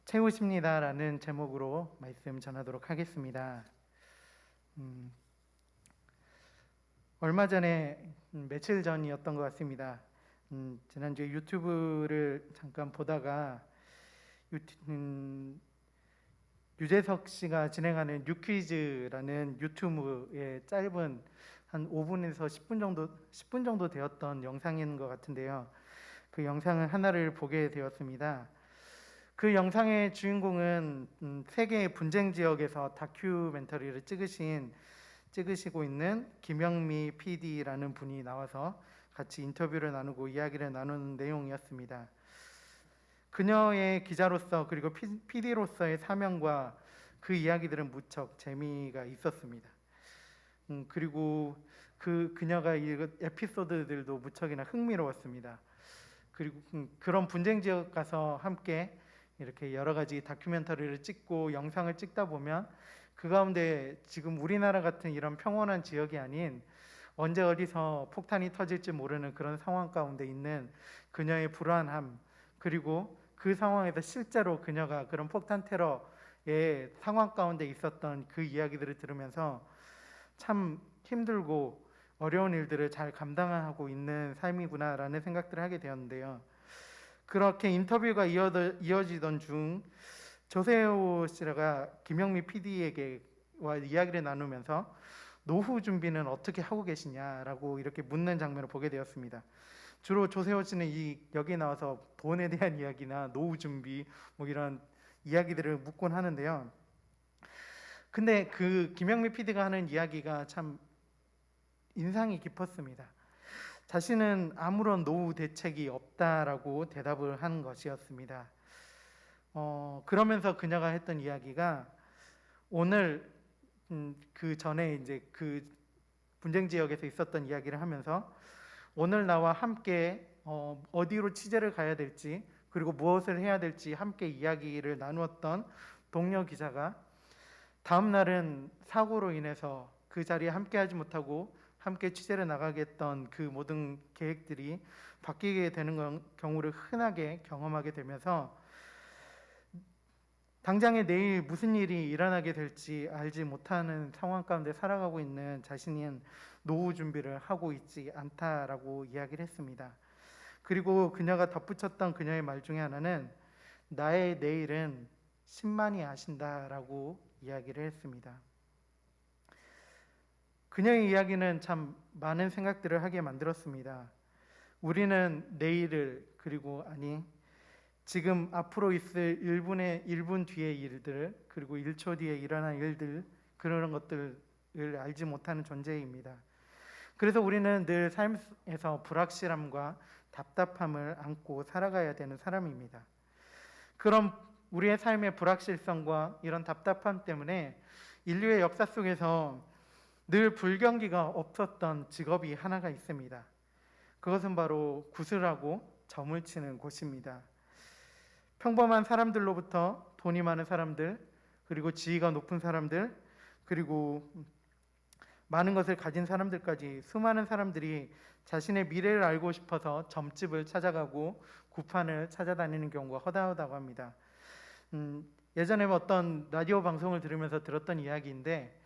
채우십니다라는 제목으로 말씀 전하도록 하겠습니다. 얼마 전에 며칠 전이었던 것 같습니다. 지난주에 유튜브를 잠깐 보다가 유재석 씨가 진행하는 뉴퀴즈라는 유튜브의 짧은 한 5분에서 10분 정도 되었던 영상인 것 같은데요. 그 영상을 하나를 보게 되었습니다. 그 영상의 주인공은 세계 분쟁 지역에서 다큐멘터리를 찍으시고 있는 김영미 PD라는 분이 나와서 같이 인터뷰를 나누고 이야기를 나누는 내용이었습니다. 그녀의 기자로서 그리고 PD로서의 사명과 그 이야기들은 무척 재미가 있었습니다. 그리고 그녀가 읽은 에피소드들도 무척이나 흥미로웠습니다. 그리고 그런 분쟁 지역 가서 함께 이렇게 여러 가지 다큐멘터리를 찍고 영상을 찍다 보면 그 가운데 지금 우리나라 같은 이런 평온한 지역이 아닌 언제 어디서 폭탄이 터질지 모르는 그런 상황 가운데 있는 그녀의 불안함, 그리고 그 상황에서 실제로 그녀가 그런 폭탄 테러의 상황 가운데 있었던 그 이야기들을 들으면서 참 힘들고 어려운 일들을 잘 감당하고 있는 삶이구나라는 생각들을 하게 되었는데요. 그렇게 인터뷰가 이어지던 중 조세호 씨가 김영미 PD에게와 이야기를 나누면서 노후 준비는 어떻게 하고 계시냐라고 이렇게 묻는 장면을 보게 되었습니다. 주로 조세호 씨는 여기 나와서 돈에 대한 이야기나 노후 준비 뭐 이런 이야기들을 묻곤 하는데요. 근데 그 김영미 PD가 하는 이야기가 참 인상이 깊었습니다. 자신은 아무런 노후 대책이 없다라고 대답을 한 것이었습니다. 그러면서 그녀가 했던 이야기가 오늘 그 전에 이제 그 분쟁 지역에서 있었던 이야기를 하면서 오늘 나와 함께 어디로 취재를 가야 될지 그리고 무엇을 해야 될지 함께 이야기를 나누었던 동료 기자가 다음 날은 사고로 인해서 그 자리에 함께 하지 못하고 함께 취재를 나가겠던 그 모든 계획들이 바뀌게 되는 경우를 흔하게 경험하게 되면서 당장에 내일 무슨 일이 일어나게 될지 알지 못하는 상황 가운데 살아가고 있는 자신은 노후 준비를 하고 있지 않다라고 이야기를 했습니다. 그리고 그녀가 덧붙였던 그녀의 말 중에 하나는 나의 내일은 신만이 아신다라고 이야기를 했습니다. 그녀의 이야기는 참 많은 생각들을 하게 만들었습니다. 우리는 내일을 그리고 지금 앞으로 있을 1분 뒤의 일들 그리고 1초 뒤에 일어날 일들 그런 것들을 알지 못하는 존재입니다. 그래서 우리는 늘 삶에서 불확실함과 답답함을 안고 살아가야 되는 사람입니다. 그럼 우리의 삶의 불확실성과 이런 답답함 때문에 인류의 역사 속에서 늘 불경기가 없었던 직업이 하나가 있습니다. 그것은 바로 구슬하고 점을 치는 곳입니다. 평범한 사람들로부터 돈이 많은 사람들, 그리고 지위가 높은 사람들, 그리고 많은 것을 가진 사람들까지 수많은 사람들이 자신의 미래를 알고 싶어서 점집을 찾아가고 구판을 찾아다니는 경우가 허다하다고 합니다. 예전에 어떤 라디오 방송을 들으면서 들었던 이야기인데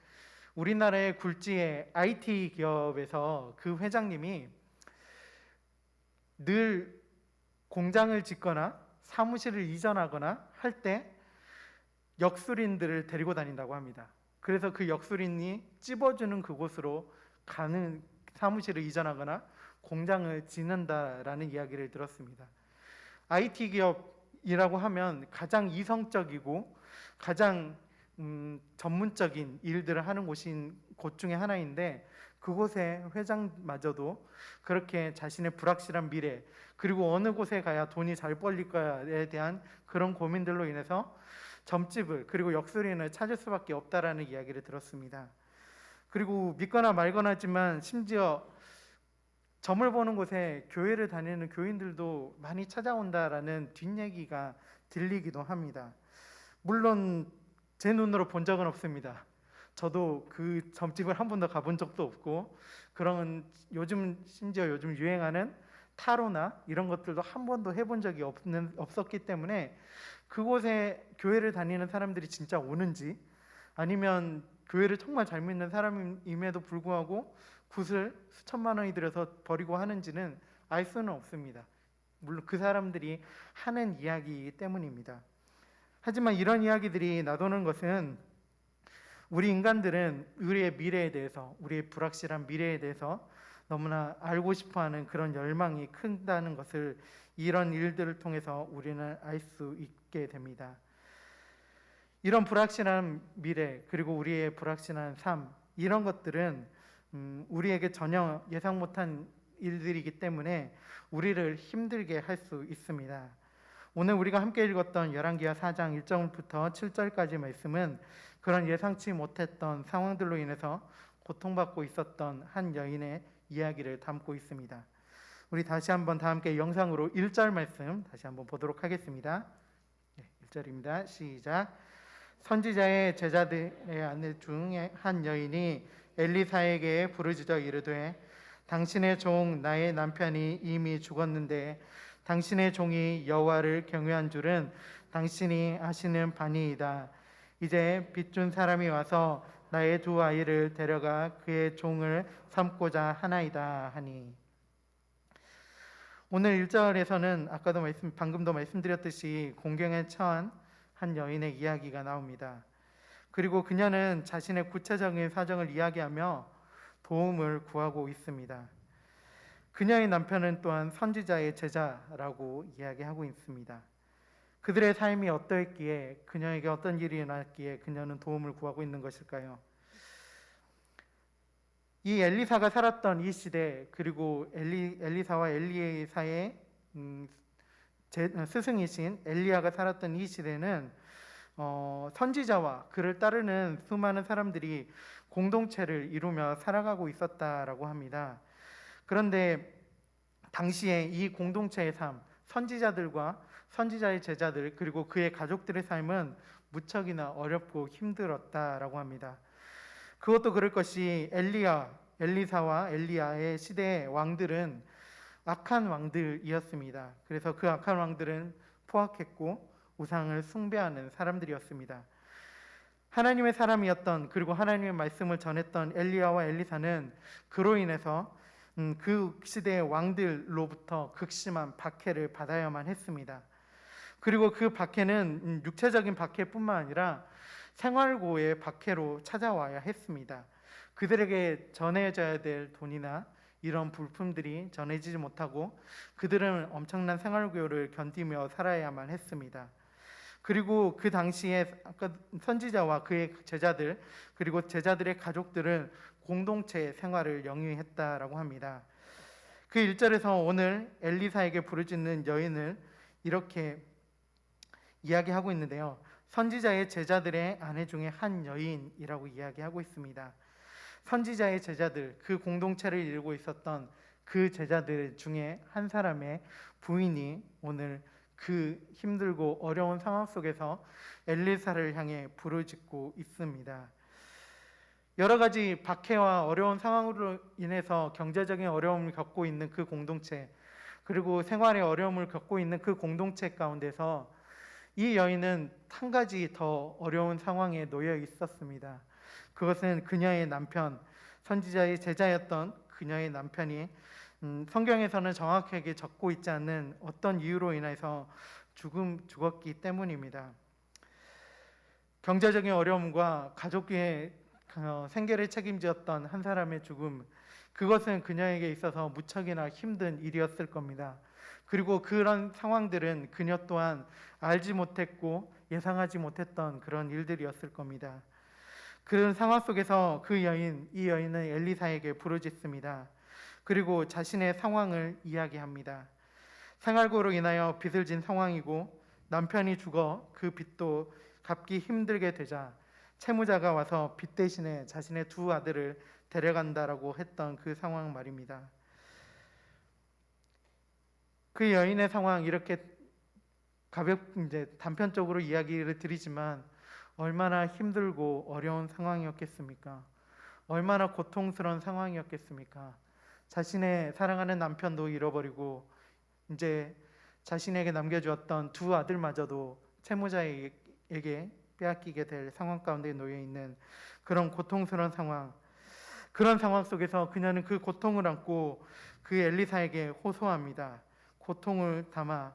우리나라의 굴지의 IT 기업에서 그 회장님이 늘 공장을 짓거나 사무실을 이전하거나 할 때 역술인들을 데리고 다닌다고 합니다. 그래서 그 역술인이 찝어주는 그곳으로 가는 사무실을 이전하거나 공장을 짓는다라는 이야기를 들었습니다. IT 기업이라고 하면 가장 이성적이고 가장 전문적인 일들을 하는 곳 중에 하나인데 그곳의 회장마저도 그렇게 자신의 불확실한 미래 그리고 어느 곳에 가야 돈이 잘 벌릴까에 대한 그런 고민들로 인해서 점집을 그리고 역술인을 찾을 수밖에 없다라는 이야기를 들었습니다. 그리고 믿거나 말거나지만 심지어 점을 보는 곳에 교회를 다니는 교인들도 많이 찾아온다라는 뒷얘기가 들리기도 합니다. 물론 제 눈으로 본 적은 없습니다. 저도 그 점집을 한 번도 가본 적도 없고 그런 심지어 요즘 유행하는 타로나 이런 것들도 한 번도 해본 적이 없었기 때문에 그곳에 교회를 다니는 사람들이 진짜 오는지, 아니면 교회를 정말 잘 믿는 사람임에도 불구하고 굿을 수천만 원이 들여서 버리고 하는지는 알 수는 없습니다. 물론 그 사람들이 하는 이야기이기 때문입니다. 하지만 이런 이야기들이 나도는 것은 우리 인간들은 우리의 미래에 대해서, 우리의 불확실한 미래에 대해서 너무나 알고 싶어하는 그런 열망이 크다는 것을 이런 일들을 통해서 우리는 알 수 있게 됩니다. 이런 불확실한 미래, 그리고 우리의 불확실한 삶, 이런 것들은 우리에게 전혀 예상 못한 일들이기 때문에 우리를 힘들게 할 수 있습니다. 오늘 우리가 함께 읽었던 열왕기하 4장 1절부터 7절까지 말씀은 그런 예상치 못했던 상황들로 인해서 고통받고 있었던 한 여인의 이야기를 담고 있습니다. 우리 다시 한번 다 함께 영상으로 1절 말씀 다시 한번 보도록 하겠습니다. 1절입니다. 시작. 선지자의 제자들의 아내 중에 한 여인이 엘리사에게 부르짖어 이르되 당신의 종 나의 남편이 이미 죽었는데 당신의 종이 여호와를 경외한 줄은 당신이 아시는 바니이다. 이제 빚준 사람이 와서 나의 두 아이를 데려가 그의 종을 삼고자 하나이다 하니. 오늘 1절에서는 방금도 말씀드렸듯이 공경에 처한 한 여인의 이야기가 나옵니다. 그리고 그녀는 자신의 구체적인 사정을 이야기하며 도움을 구하고 있습니다. 그녀의 남편은 또한 선지자의 제자라고 이야기하고 있습니다. 그들의 삶이 어떠했기에, 그녀에게 어떤 일이 일어났기에 그녀는 도움을 구하고 있는 것일까요? 이 엘리사가 살았던 이 시대, 그리고 엘리사와 엘리사의 스승이신 엘리야가 살았던 이 시대는 선지자와 그를 따르는 수많은 사람들이 공동체를 이루며 살아가고 있었다라고 합니다. 그런데 당시에 이 공동체의 삶, 선지자들과 선지자의 제자들, 그리고 그의 가족들의 삶은 무척이나 어렵고 힘들었다라고 합니다. 그것도 그럴 것이 엘리사와 엘리야의 시대의 왕들은 악한 왕들이었습니다. 그래서 그 악한 왕들은 포악했고 우상을 숭배하는 사람들이었습니다. 하나님의 사람이었던, 그리고 하나님의 말씀을 전했던 엘리야와 엘리사는 그로 인해서 그 시대의 왕들로부터 극심한 박해를 받아야만 했습니다. 그리고 그 박해는 육체적인 박해뿐만 아니라 생활고의 박해로 찾아와야 했습니다. 그들에게 전해져야 될 돈이나 이런 물품들이 전해지지 못하고 그들은 엄청난 생활고를 견디며 살아야만 했습니다. 그리고 그 당시에 선지자와 그의 제자들, 그리고 제자들의 가족들은 공동체 생활을 영위했다라고 합니다. 그 1절에서 오늘 엘리사에게 부르짖는 여인을 이렇게 이야기하고 있는데요. 선지자의 제자들의 아내 중에 한 여인이라고 이야기하고 있습니다. 선지자의 제자들, 그 공동체를 이루고 있었던 그 제자들 중에 한 사람의 부인이 오늘 그 힘들고 어려운 상황 속에서 엘리사를 향해 부르짖고 있습니다. 여러 가지 박해와 어려운 상황으로 인해서 경제적인 어려움을 겪고 있는 그 공동체, 그리고 생활의 어려움을 겪고 있는 그 공동체 가운데서 이 여인은 한 가지 더 어려운 상황에 놓여 있었습니다. 그것은 그녀의 남편, 선지자의 제자였던 그녀의 남편이 성경에서는 정확하게 적고 있지 않는 어떤 이유로 인해서 죽었기 때문입니다. 경제적인 어려움과 가족의 생계를 책임지었던 한 사람의 죽음, 그것은 그녀에게 있어서 무척이나 힘든 일이었을 겁니다. 그리고 그런 상황들은 그녀 또한 알지 못했고 예상하지 못했던 그런 일들이었을 겁니다. 그런 상황 속에서 이 여인은 엘리사에게 부르짖습니다. 그리고 자신의 상황을 이야기합니다. 생활고로 인하여 빚을 진 상황이고 남편이 죽어 그 빚도 갚기 힘들게 되자 채무자가 와서 빚 대신에 자신의 두 아들을 데려간다라고 했던 그 상황 말입니다. 그 여인의 상황 이렇게 단편적으로 이야기를 드리지만 얼마나 힘들고 어려운 상황이었겠습니까? 얼마나 고통스러운 상황이었겠습니까? 자신의 사랑하는 남편도 잃어버리고 이제 자신에게 남겨주었던 두 아들마저도 채무자에게 빼앗기게 될 상황 가운데 놓여 있는 그런 고통스러운 상황, 그런 상황 속에서 그녀는 그 고통을 안고 그 엘리사에게 호소합니다. 고통을 담아,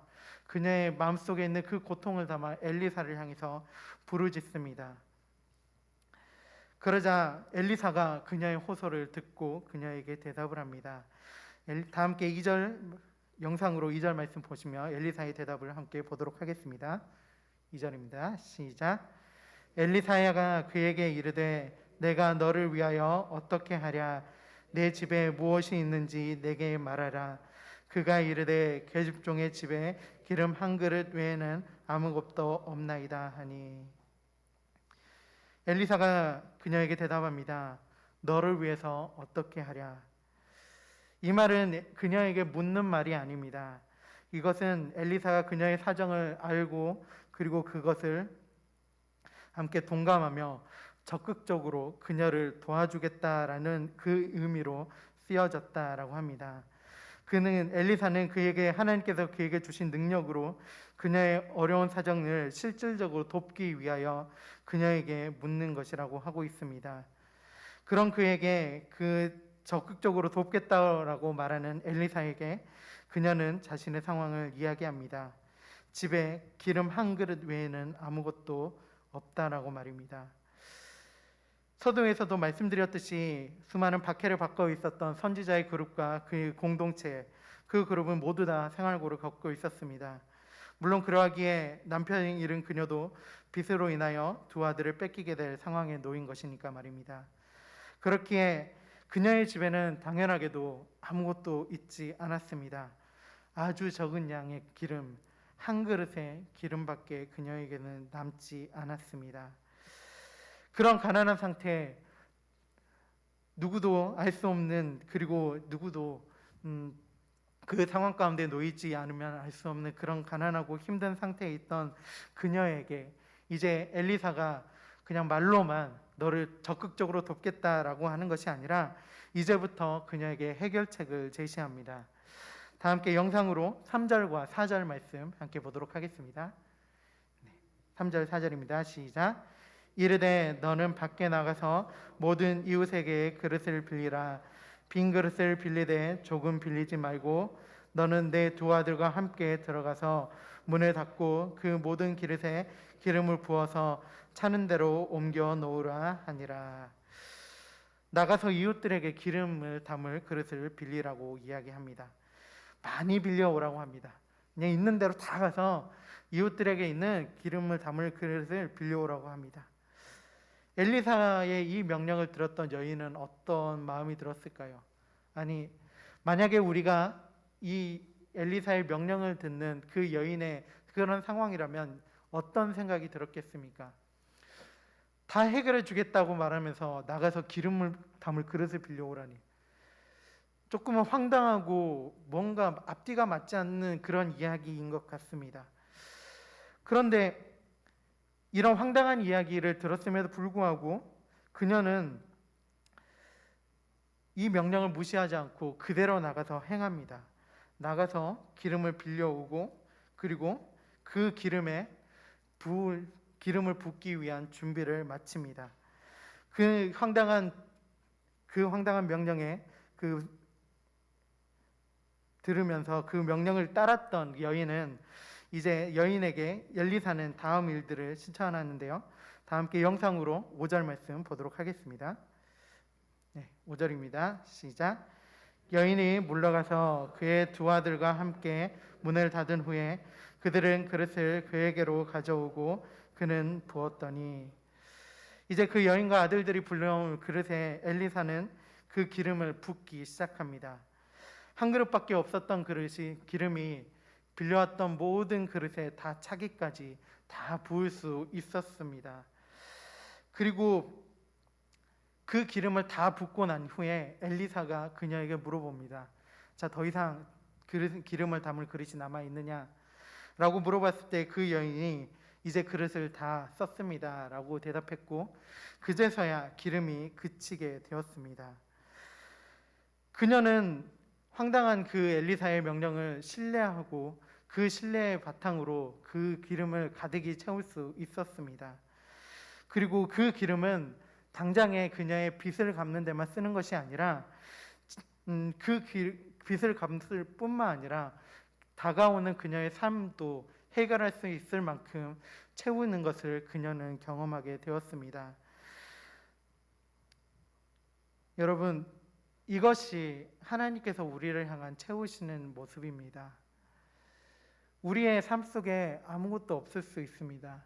그녀의 마음속에 있는 그 고통을 담아 엘리사를 향해서 부르짖습니다. 그러자 엘리사가 그녀의 호소를 듣고 그녀에게 대답을 합니다. 다 함께 2절 영상으로 2절 말씀 보시며 엘리사의 대답을 함께 보도록 하겠습니다. 2절입니다. 시작. 엘리사야가 그에게 이르되 내가 너를 위하여 어떻게 하랴? 내 집에 무엇이 있는지 내게 말하라. 그가 이르되 계집종의 집에 기름 한 그릇 외에는 아무것도 없나이다 하니. 엘리사가 그녀에게 대답합니다. 너를 위해서 어떻게 하랴? 이 말은 그녀에게 묻는 말이 아닙니다. 이것은 엘리사가 그녀의 사정을 알고 그리고 그것을 함께 동감하며 적극적으로 그녀를 도와주겠다라는 그 의미로 쓰여졌다라고 합니다. 엘리사는 그에게 하나님께서 그에게 주신 능력으로 그녀의 어려운 사정을 실질적으로 돕기 위하여 그녀에게 묻는 것이라고 하고 있습니다. 그런 그에게 적극적으로 돕겠다라고 말하는 엘리사에게 그녀는 자신의 상황을 이야기합니다. 집에 기름 한 그릇 외에는 아무것도 없다라고 말입니다. 서두에서도 말씀드렸듯이 수많은 박해를 받고 있었던 선지자의 그룹과 그 공동체, 그 그룹은 모두 다 생활고를 겪고 있었습니다. 물론 그러하기에 남편이 잃은 그녀도 빚으로 인하여 두 아들을 뺏기게 될 상황에 놓인 것이니까 말입니다. 그렇기에 그녀의 집에는 당연하게도 아무것도 있지 않았습니다. 아주 적은 양의 기름, 한 그릇의 기름밖에 그녀에게는 남지 않았습니다. 그런 가난한 상태, 누구도 알 수 없는, 그리고 누구도 그 상황 가운데 놓이지 않으면 알 수 없는 그런 가난하고 힘든 상태에 있던 그녀에게 이제 엘리사가 그냥 말로만 너를 적극적으로 돕겠다라고 하는 것이 아니라 이제부터 그녀에게 해결책을 제시합니다. 다 함께 영상으로 3절과 4절 말씀 함께 보도록 하겠습니다. 3절 4절입니다. 시작. 이르되 너는 밖에 나가서 모든 이웃에게 그릇을 빌리라. 빈 그릇을 빌리되 조금 빌리지 말고 너는 내 두 아들과 함께 들어가서 문을 닫고 그 모든 그릇에 기름을 부어서 차는 대로 옮겨 놓으라 하니라. 나가서 이웃들에게 기름을 담을 그릇을 빌리라고 이야기합니다. 많이 빌려오라고 합니다. 그냥 있는 대로 다 가서 이웃들에게 있는 기름을 담을 그릇을 빌려오라고 합니다. 엘리사의 이 명령을 들었던 여인은 어떤 마음이 들었을까요? 아니, 만약에 우리가 이 엘리사의 명령을 듣는 그 여인의 그런 상황이라면 어떤 생각이 들었겠습니까? 다 해결해 주겠다고 말하면서 나가서 기름을 담을 그릇을 빌려오라니. 조금은 황당하고 뭔가 앞뒤가 맞지 않는 그런 이야기인 것 같습니다. 그런데 이런 황당한 이야기를 들었음에도 불구하고 그녀는 이 명령을 무시하지 않고 그대로 나가서 행합니다. 나가서 기름을 빌려오고 그리고 그 기름을 붓기 위한 준비를 마칩니다. 그 황당한 명령에 들으면서 그 명령을 따랐던 여인은 이제 여인에게 엘리사는 다음 일들을 신청하는데요. 다 함께 영상으로 5절 말씀 보도록 하겠습니다. 5절입니다. 시작. 여인이 물러가서 그의 두 아들과 함께 문을 닫은 후에 그들은 그릇을 그에게로 가져오고 그는 부었더니 이제 그 여인과 아들들이 불러온 그릇에 엘리사는 그 기름을 붓기 시작합니다. 한 그릇밖에 없었던 기름이 빌려왔던 모든 그릇에 다 차기까지 다 부을 수 있었습니다. 그리고 그 기름을 다 붓고 난 후에 엘리사가 그녀에게 물어봅니다. 자, 더 이상 기름을 담을 그릇이 남아 있느냐? 라고 물어봤을 때 그 여인이 이제 그릇을 다 썼습니다 라고 대답했고 그제서야 기름이 그치게 되었습니다. 그녀는 황당한 그 엘리사의 명령을 신뢰하고 그 신뢰의 바탕으로 그 기름을 가득히 채울 수 있었습니다. 그리고 그 기름은 당장에 그녀의 빚을 갚는 데만 쓰는 것이 아니라 빚을 갚을 뿐만 아니라 다가오는 그녀의 삶도 해결할 수 있을 만큼 채우는 것을 그녀는 경험하게 되었습니다. 여러분, 이것이 하나님께서 우리를 향한 채우시는 모습입니다. 우리의 삶 속에 아무것도 없을 수 있습니다.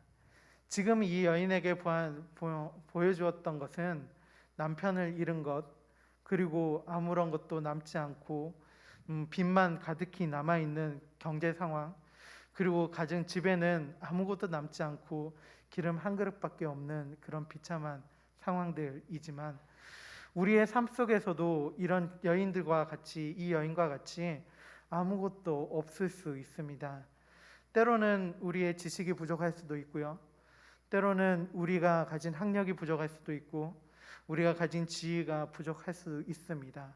지금 이 여인에게 보여주었던 것은 남편을 잃은 것, 그리고 아무런 것도 남지 않고 빚만 가득히 남아있는 경제 상황, 그리고 가정 집에는 아무것도 남지 않고 기름 한 그릇밖에 없는 그런 비참한 상황들이지만, 우리의 삶 속에서도 이런 여인들과 같이, 이 여인과 같이 아무것도 없을 수 있습니다. 때로는 우리의 지식이 부족할 수도 있고요. 때로는 우리가 가진 학력이 부족할 수도 있고, 우리가 가진 지위가 부족할 수 있습니다.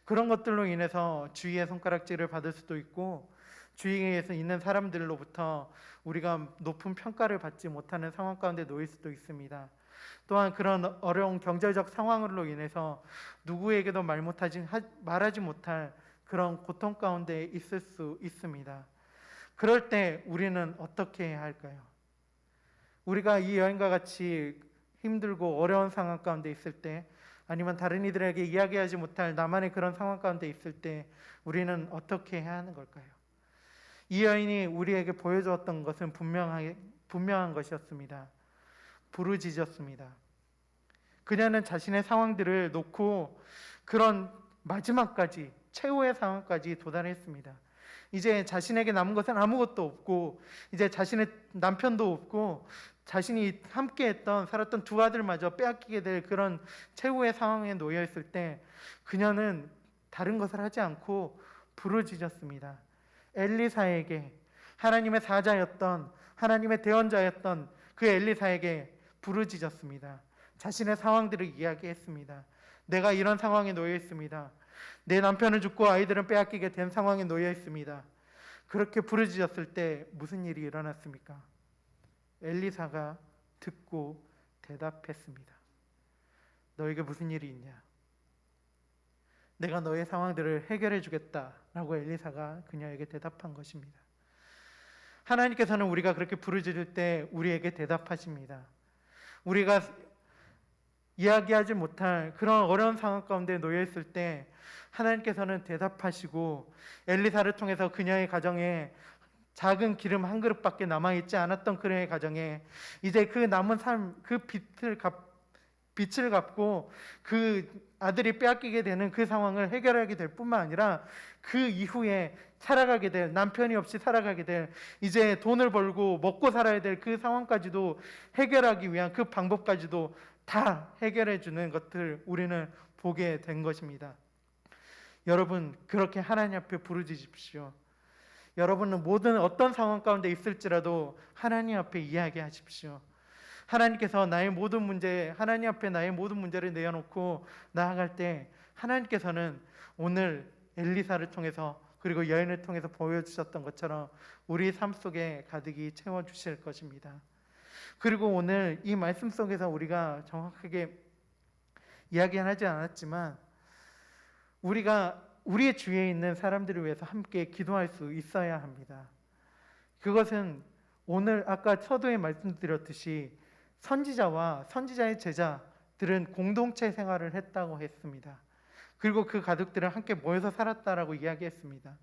그런 것들로 인해서 주위의 손가락질을 받을 수도 있고, 주위에서 있는 사람들로부터 우리가 높은 평가를 받지 못하는 상황 가운데 놓일 수도 있습니다. 또한 그런 어려운 경제적 상황으로 인해서 누구에게도 말하지 못할 그런 고통 가운데 있을 수 있습니다. 그럴 때 우리는 어떻게 해야 할까요? 우리가 이 여인과 같이 힘들고 어려운 상황 가운데 있을 때, 아니면 다른 이들에게 이야기하지 못할 나만의 그런 상황 가운데 있을 때 우리는 어떻게 해야 하는 걸까요? 이 여인이 우리에게 보여주었던 것은 분명한 것이었습니다. 부르짖었습니다. 그녀는 자신의 상황들을 놓고 그런 마지막까지, 최후의 상황까지 도달했습니다. 이제 자신에게 남은 것은 아무것도 없고, 이제 자신의 남편도 없고, 자신이 함께했던 살았던 두 아들마저 빼앗기게 될 그런 최후의 상황에 놓여 있을 때 그녀는 다른 것을 하지 않고 부르짖었습니다. 엘리사에게, 하나님의 사자였던, 하나님의 대언자였던 그 엘리사에게 부르짖었습니다. 자신의 상황들을 이야기했습니다. 내가 이런 상황에 놓여 있습니다. 내 남편은 죽고 아이들은 빼앗기게 된 상황에 놓여 있습니다. 그렇게 부르짖었을 때 무슨 일이 일어났습니까? 엘리사가 듣고 대답했습니다. 너에게 무슨 일이 있냐? 내가 너의 상황들을 해결해 주겠다라고 엘리사가 그녀에게 대답한 것입니다. 하나님께서는 우리가 그렇게 부르짖을 때 우리에게 대답하십니다. 우리가 이야기하지 못할 그런 어려운 상황 가운데 놓여 있을 때 하나님께서는 대답하시고, 엘리사를 통해서 그녀의 가정에 작은 기름 한 그릇밖에 남아있지 않았던 그녀의 가정에 이제 그 남은 삶, 그 빚을 갚고 그 아들이 빼앗기게 되는 그 상황을 해결하게 될 뿐만 아니라 그 이후에 살아가게 될, 남편이 없이 살아가게 될, 이제 돈을 벌고 먹고 살아야 될 그 상황까지도 해결하기 위한 그 방법까지도 다 해결해 주는 것을 우리는 보게 된 것입니다. 여러분, 그렇게 하나님 앞에 부르짖으십시오. 여러분은 모든 어떤 상황 가운데 있을지라도 하나님 앞에 이야기하십시오. 하나님께서 나의 모든 문제, 하나님 앞에 나의 모든 문제를 내어놓고 나아갈 때 하나님께서는 오늘 엘리사를 통해서, 그리고 여인을 통해서 보여주셨던 것처럼 우리 삶 속에 가득히 채워주실 것입니다. 그리고 오늘 이 말씀 속에서 우리가 정확하게 이야기는 하지 않았지만, 우리가 우리의 주위에 있는 사람들을 위해서 함께 기도할 수 있어야 합니다. 그것은 오늘 아까 서두에 말씀드렸듯이 선지자와 선지자의 제자들은 공동체 생활을 했다고 했습니다. 그리고 그 가족들은 함께 모여서 살았다라고 이야기했습니다.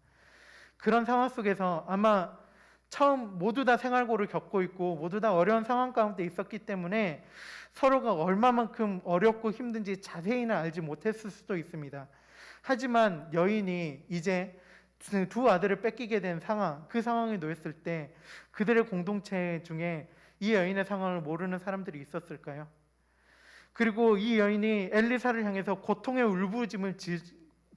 그런 상황 속에서 아마 처음 모두 다 생활고를 겪고 있고 모두 다 어려운 상황 가운데 있었기 때문에 서로가 얼마만큼 어렵고 힘든지 자세히는 알지 못했을 수도 있습니다. 하지만 여인이 이제 두 아들을 뺏기게 된 상황, 그 상황에 놓였을 때 그들의 공동체 중에 이 여인의 상황을 모르는 사람들이 있었을까요? 그리고 이 여인이 엘리사를 향해서 고통의 울부짖음을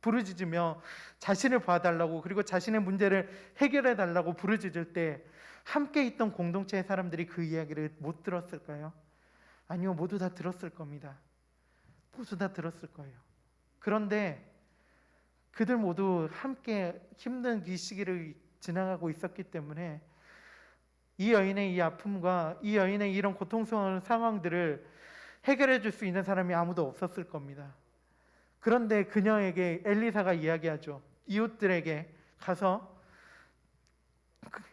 부르짖으며 자신을 봐달라고, 그리고 자신의 문제를 해결해 달라고 부르짖을 때 함께 있던 공동체의 사람들이 그 이야기를 못 들었을까요? 아니요, 모두 다 들었을 겁니다. 모두 다 들었을 거예요. 그런데 그들 모두 함께 힘든 이 시기를 지나가고 있었기 때문에 이 여인의 이 아픔과 이 여인의 이런 고통스러운 상황들을 해결해 줄 수 있는 사람이 아무도 없었을 겁니다. 그런데 그녀에게 엘리사가 이야기하죠. 이웃들에게 가서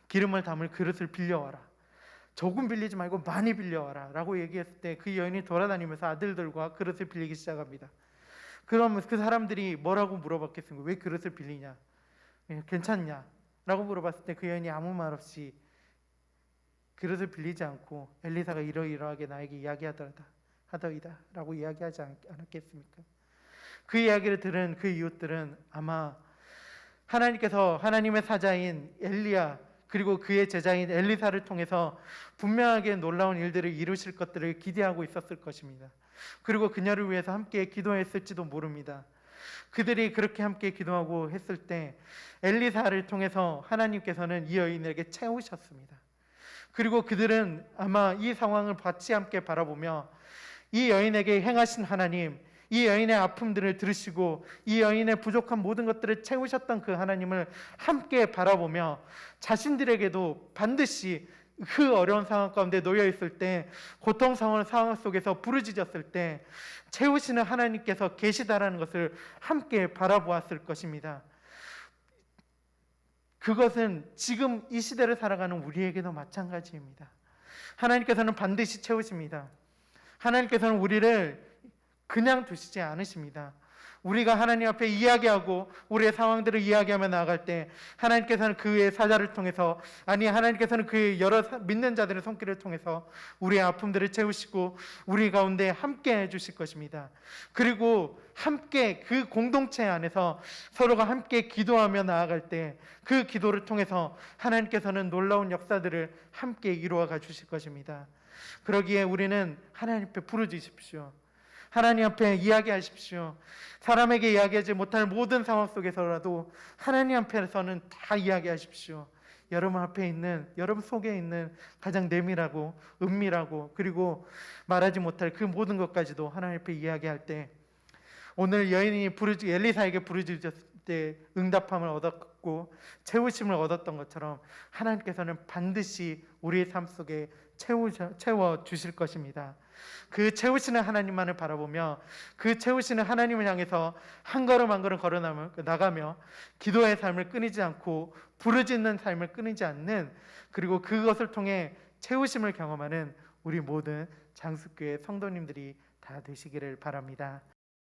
기름을 담을 그릇을 빌려와라. 조금 빌리지 말고 많이 빌려와라 라고 얘기했을 때 그 여인이 돌아다니면서 아들들과 그릇을 빌리기 시작합니다. 그러면 그 사람들이 뭐라고 물어봤겠습니까? 왜 그릇을 빌리냐? 괜찮냐? 라고 물어봤을 때 그 여인이 아무 말 없이 그릇을 빌리지 않고 엘리사가 이러이러하게 나에게 이야기하더이다 라고 이야기하지 않았겠습니까? 그 이야기를 들은 그 이웃들은 아마 하나님께서 하나님의 사자인 엘리야 그리고 그의 제자인 엘리사를 통해서 분명하게 놀라운 일들을 이루실 것들을 기대하고 있었을 것입니다. 그리고 그녀를 위해서 함께 기도했을지도 모릅니다. 그들이 그렇게 함께 기도하고 했을 때 엘리사를 통해서 하나님께서는 이 여인에게 채우셨습니다. 그리고 그들은 아마 이 상황을 같이 함께 바라보며 이 여인에게 행하신 하나님, 이 여인의 아픔들을 들으시고 이 여인의 부족한 모든 것들을 채우셨던 그 하나님을 함께 바라보며 자신들에게도 반드시 그 어려운 상황 가운데 놓여 있을 때, 고통스러운 상황 속에서 부르짖었을 때 채우시는 하나님께서 계시다라는 것을 함께 바라보았을 것입니다. 그것은 지금 이 시대를 살아가는 우리에게도 마찬가지입니다. 하나님께서는 반드시 채우십니다. 하나님께서는 우리를 그냥 두시지 않으십니다. 우리가 하나님 앞에 이야기하고 우리의 상황들을 이야기하며 나아갈 때 하나님께서는 그의 사자를 통해서, 아니 하나님께서는 그의 여러 믿는 자들의 손길을 통해서 우리의 아픔들을 채우시고 우리 가운데 함께 해주실 것입니다. 그리고 함께 그 공동체 안에서 서로가 함께 기도하며 나아갈 때 그 기도를 통해서 하나님께서는 놀라운 역사들을 함께 이루어가 주실 것입니다. 그러기에 우리는 하나님 앞에 부르짖으십시오. 하나님 앞에 이야기하십시오. 사람에게 이야기하지 못할 모든 상황 속에서라도 하나님 앞에서는 다 이야기하십시오. 여러분 앞에 있는, 여러분 속에 있는 가장 내밀하고 은밀하고 그리고 말하지 못할 그 모든 것까지도 하나님 앞에 이야기할 때, 오늘 여인이 엘리사에게 부르짖었을 때 응답함을 얻었고 채우심을 얻었던 것처럼 하나님께서는 반드시 우리의 삶 속에 채워 주실 것입니다. 그 채우시는 하나님만을 바라보며 그 채우시는 하나님을 향해서 한 걸음 한 걸음 걸어 나가며 기도의 삶을 끊이지 않고 부르짖는 삶을 끊이지 않는, 그리고 그것을 통해 채우심을 경험하는 우리 모든 장수교회 성도님들이 다 되시기를 바랍니다.